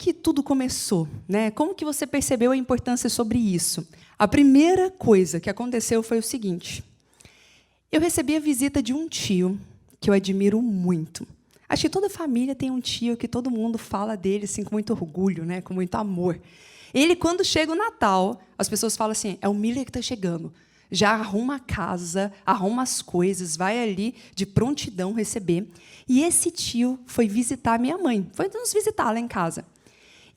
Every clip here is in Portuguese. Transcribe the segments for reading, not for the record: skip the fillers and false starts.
que tudo começou, né? Como que você percebeu a importância sobre isso? A primeira coisa que aconteceu foi o seguinte. Eu recebi a visita de um tio que eu admiro muito. Acho que toda família tem um tio que todo mundo fala dele assim, com muito orgulho, né? Com muito amor. Ele, quando chega o Natal, as pessoas falam assim, é o Miller que está chegando. Já arruma a casa, arruma as coisas, vai ali de prontidão receber. E esse tio foi visitar minha mãe, foi nos visitar lá em casa.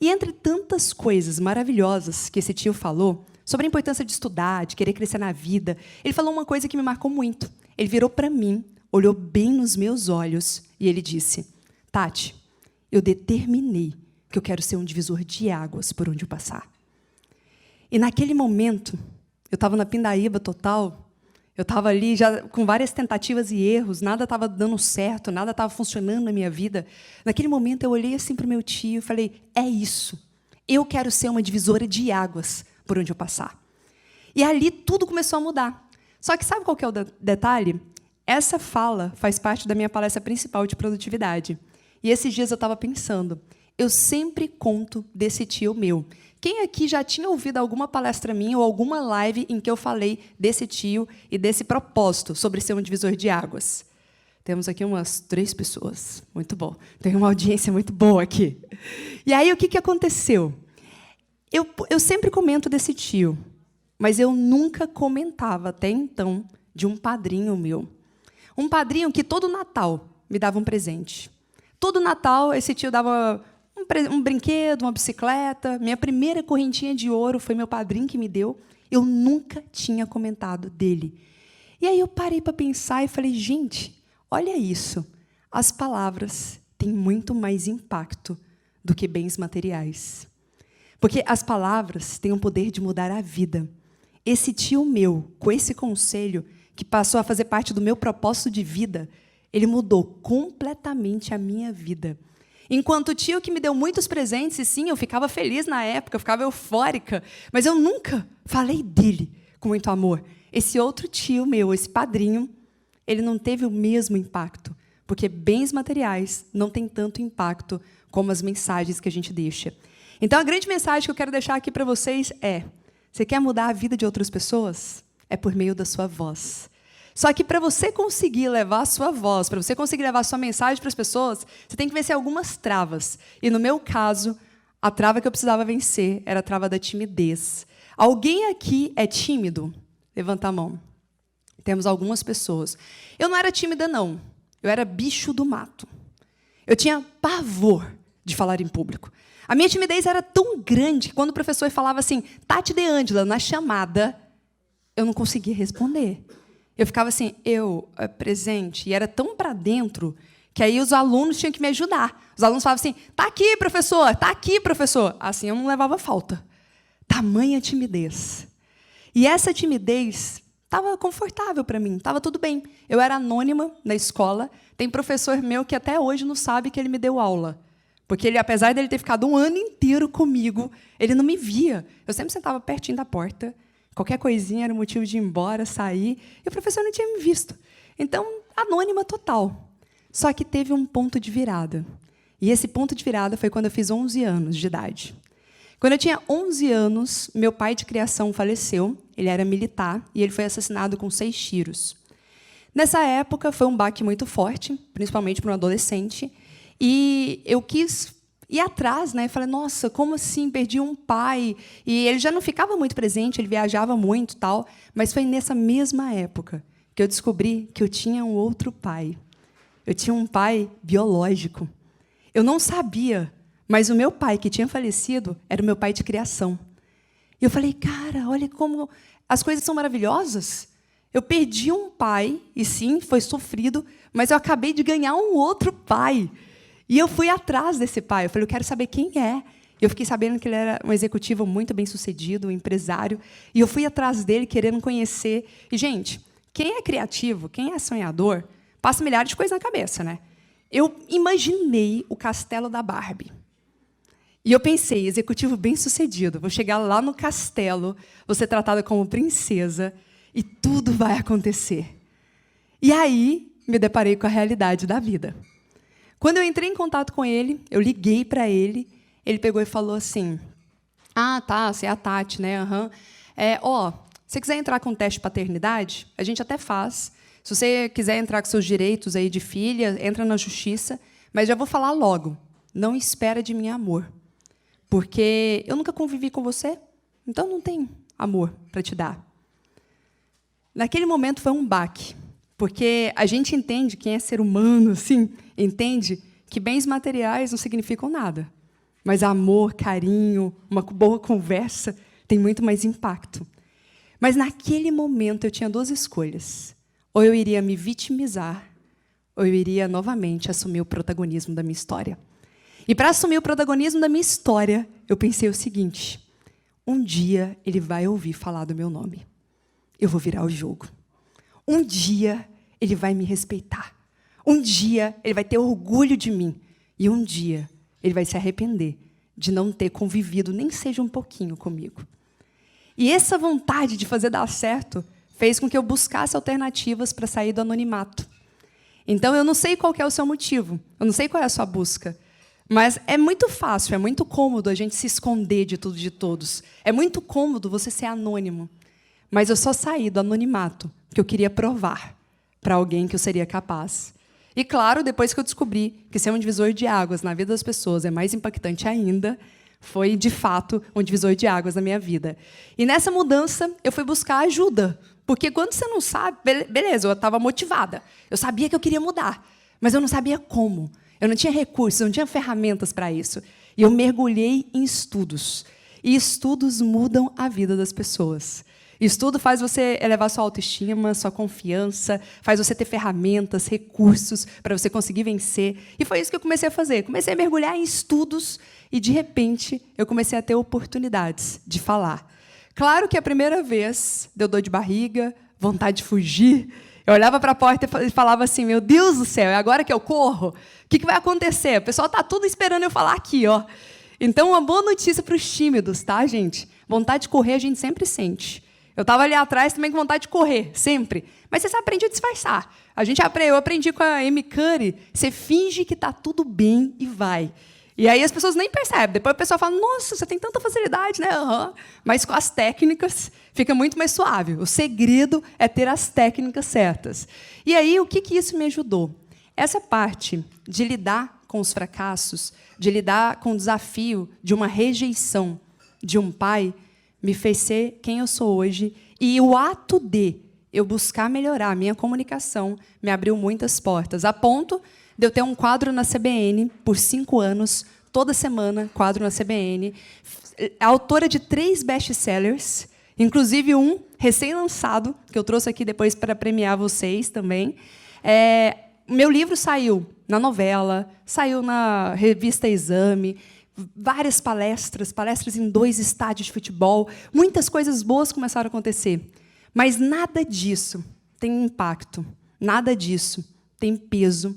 E entre tantas coisas maravilhosas que esse tio falou, sobre a importância de estudar, de querer crescer na vida, ele falou uma coisa que me marcou muito. Ele virou para mim, olhou bem nos meus olhos e ele disse, Tati, eu determinei que eu quero ser um divisor de águas por onde eu passar. E naquele momento, eu estava na pindaíba total, eu estava ali já com várias tentativas e erros, nada estava dando certo, nada estava funcionando na minha vida. Naquele momento, eu olhei assim para o meu tio e falei, é isso, eu quero ser uma divisora de águas por onde eu passar. E ali tudo começou a mudar. Só que sabe qual que é o detalhe? Essa fala faz parte da minha palestra principal de produtividade. E esses dias eu estava pensando, eu sempre conto desse tio meu. Quem aqui já tinha ouvido alguma palestra minha ou alguma live em que eu falei desse tio e desse propósito sobre ser um divisor de águas? Temos aqui umas 3 pessoas. Muito bom. Tem uma audiência muito boa aqui. E aí, o que aconteceu? Eu sempre comento desse tio, mas eu nunca comentava, até então, de um padrinho meu. Um padrinho que, todo Natal, me dava um presente. Todo Natal, esse tio dava um brinquedo, uma bicicleta. Minha primeira correntinha de ouro foi meu padrinho que me deu. Eu nunca tinha comentado dele. E aí eu parei para pensar e falei, gente, olha isso. As palavras têm muito mais impacto do que bens materiais. Porque as palavras têm o poder de mudar a vida. Esse tio meu, com esse conselho, que passou a fazer parte do meu propósito de vida, ele mudou completamente a minha vida. Enquanto o tio que me deu muitos presentes, e sim, eu ficava feliz na época, eu ficava eufórica, mas eu nunca falei dele com muito amor. Esse outro tio meu, esse padrinho, ele não teve o mesmo impacto, porque bens materiais não têm tanto impacto como as mensagens que a gente deixa. Então, a grande mensagem que eu quero deixar aqui para vocês é, você quer mudar a vida de outras pessoas? É por meio da sua voz. Só que para você conseguir levar a sua voz, para você conseguir levar a sua mensagem para as pessoas, você tem que vencer algumas travas. E, no meu caso, a trava que eu precisava vencer era a trava da timidez. Alguém aqui é tímido? Levanta a mão. Temos algumas pessoas. Eu não era tímida, não. Eu era bicho do mato. Eu tinha pavor de falar em público. A minha timidez era tão grande que, quando o professor falava assim, Tati de Ângela, na chamada, eu não conseguia responder. Eu ficava assim, presente, e era tão para dentro que aí os alunos tinham que me ajudar. Os alunos falavam assim, tá aqui, professor, tá aqui, professor. Assim eu não levava falta. Tamanha timidez. E essa timidez estava confortável para mim, estava tudo bem. Eu era anônima na escola, tem professor meu que até hoje não sabe que ele me deu aula. Porque ele, apesar dele ter ficado um ano inteiro comigo, ele não me via. Eu sempre sentava pertinho da porta, qualquer coisinha era motivo de ir embora, sair, e o professor não tinha me visto. Então, anônima total. Só que teve um ponto de virada. E esse ponto de virada foi quando eu fiz 11 anos de idade. Quando eu tinha 11 anos, meu pai de criação faleceu, ele era militar, e ele foi assassinado com 6 tiros. Nessa época, foi um baque muito forte, principalmente para um adolescente, e eu quis ir atrás, né? Falei, nossa, como assim? Perdi um pai. E ele já não ficava muito presente, ele viajava muito, tal. Mas foi nessa mesma época que eu descobri que eu tinha um outro pai. Eu tinha um pai biológico. Eu não sabia, mas o meu pai, que tinha falecido, era o meu pai de criação. E eu falei, cara, olha como as coisas são maravilhosas. Eu perdi um pai, e sim, foi sofrido, mas eu acabei de ganhar um outro pai. E eu fui atrás desse pai. Eu falei, eu quero saber quem é. Eu fiquei sabendo que ele era um executivo muito bem-sucedido, um empresário. E eu fui atrás dele, querendo conhecer. E, gente, quem é criativo, quem é sonhador, passa milhares de coisas na cabeça, né? Eu imaginei o castelo da Barbie. E eu pensei, executivo bem-sucedido, vou chegar lá no castelo, vou ser tratada como princesa, e tudo vai acontecer. E aí, me deparei com a realidade da vida. Quando eu entrei em contato com ele, eu liguei para ele, ele pegou e falou assim: ah, tá, você é a Tati, né? Aham. Se você quiser entrar com teste de paternidade, a gente até faz. Se você quiser entrar com seus direitos aí de filha, entra na justiça. Mas já vou falar logo, não espera de mim amor. Porque eu nunca convivi com você, então não tem amor para te dar. Naquele momento foi um baque, porque a gente entende, quem é ser humano, assim, entende que bens materiais não significam nada. Mas amor, carinho, uma boa conversa tem muito mais impacto. Mas naquele momento eu tinha duas escolhas. Ou eu iria me vitimizar, ou eu iria novamente assumir o protagonismo da minha história. E para assumir o protagonismo da minha história, eu pensei o seguinte: um dia ele vai ouvir falar do meu nome. Eu vou virar o jogo. Um dia ele vai me respeitar. Um dia ele vai ter orgulho de mim. E um dia ele vai se arrepender de não ter convivido, nem seja um pouquinho, comigo. E essa vontade de fazer dar certo fez com que eu buscasse alternativas para sair do anonimato. Então, eu não sei qual que é o seu motivo, eu não sei qual é a sua busca, mas é muito fácil, é muito cômodo a gente se esconder de tudo e de todos. É muito cômodo você ser anônimo. Mas eu só saí do anonimato porque eu queria provar para alguém que eu seria capaz. E, claro, depois que eu descobri que ser um divisor de águas na vida das pessoas é mais impactante ainda, foi, de fato, um divisor de águas na minha vida. E, nessa mudança, eu fui buscar ajuda. Porque, quando você não sabe... Beleza, eu estava motivada. Eu sabia que eu queria mudar, mas eu não sabia como. Eu não tinha recursos, eu não tinha ferramentas para isso. E eu mergulhei em estudos. E estudos mudam a vida das pessoas. Estudo faz você elevar sua autoestima, sua confiança, faz você ter ferramentas, recursos para você conseguir vencer. E foi isso que eu comecei a fazer. Comecei a mergulhar em estudos e, de repente, eu comecei a ter oportunidades de falar. Claro que a primeira vez deu dor de barriga, vontade de fugir. Eu olhava para a porta e falava assim: meu Deus do céu, é agora que eu corro? O que vai acontecer? O pessoal está tudo esperando eu falar aqui, ó. Então, uma boa notícia para os tímidos, tá, gente? Vontade de correr a gente sempre sente. Eu estava ali atrás também com vontade de correr, sempre. Mas você aprende a disfarçar. Eu aprendi com a Amy Curry, você finge que está tudo bem e vai. E aí as pessoas nem percebem. Depois o pessoal fala: nossa, você tem tanta facilidade, né? Uhum. Mas com as técnicas fica muito mais suave. O segredo é ter as técnicas certas. E aí, o que isso me ajudou? Essa parte de lidar com os fracassos, de lidar com o desafio de uma rejeição de um pai, me fez ser quem eu sou hoje. E o ato de eu buscar melhorar a minha comunicação me abriu muitas portas, a ponto de eu ter um quadro na CBN por 5 anos, toda semana, quadro na CBN, autora de 3 best-sellers, inclusive um recém-lançado, que eu trouxe aqui depois para premiar vocês também. Meu livro saiu na Novela, saiu na revista Exame, várias palestras em 2 estádios de futebol, muitas coisas boas começaram a acontecer. Mas nada disso tem impacto, nada disso tem peso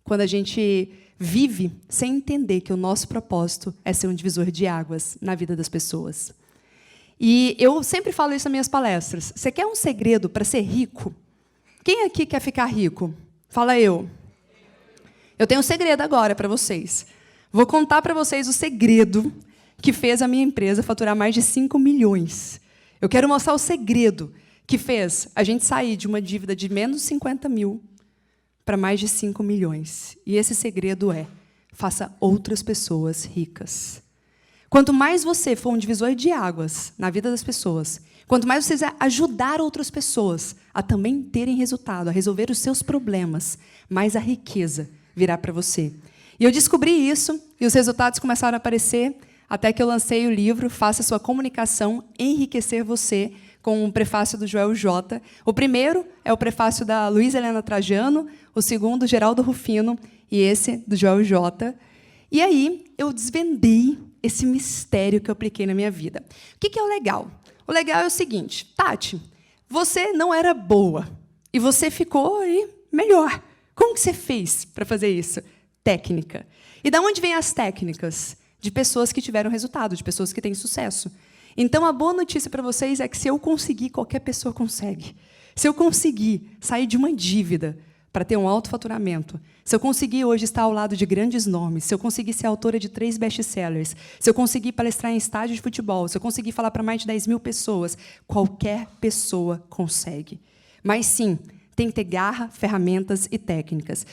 quando a gente vive sem entender que o nosso propósito é ser um divisor de águas na vida das pessoas. E eu sempre falo isso nas minhas palestras. Você quer um segredo para ser rico? Quem aqui quer ficar rico? Fala eu. Eu tenho um segredo agora para vocês. Vou contar para vocês o segredo que fez a minha empresa faturar mais de 5 milhões. Eu quero mostrar o segredo que fez a gente sair de uma dívida de menos 50 mil para mais de 5 milhões. E esse segredo é: faça outras pessoas ricas. Quanto mais você for um divisor de águas na vida das pessoas, quanto mais você ajudar outras pessoas a também terem resultado, a resolver os seus problemas, mais a riqueza virá para você. E eu descobri isso, e os resultados começaram a aparecer, até que eu lancei o livro Faça Sua Comunicação Enriquecer Você, com um prefácio do Joel J. O primeiro é o prefácio da Luísa Helena Trajano, o segundo, Geraldo Rufino, e esse, do Joel J. E aí, eu desvendei esse mistério que eu apliquei na minha vida. O que é o legal? O legal é o seguinte: Tati, você não era boa, e você ficou aí melhor. Como que você fez para fazer isso? Técnica. E de onde vêm as técnicas? De pessoas que tiveram resultado, de pessoas que têm sucesso. Então, a boa notícia para vocês é que, se eu conseguir, qualquer pessoa consegue. Se eu conseguir sair de uma dívida para ter um alto faturamento, se eu conseguir hoje estar ao lado de grandes nomes, se eu conseguir ser autora de 3 best-sellers, se eu conseguir palestrar em estádio de futebol, se eu conseguir falar para mais de 10 mil pessoas, qualquer pessoa consegue. Mas, sim, tem que ter garra, ferramentas e técnicas.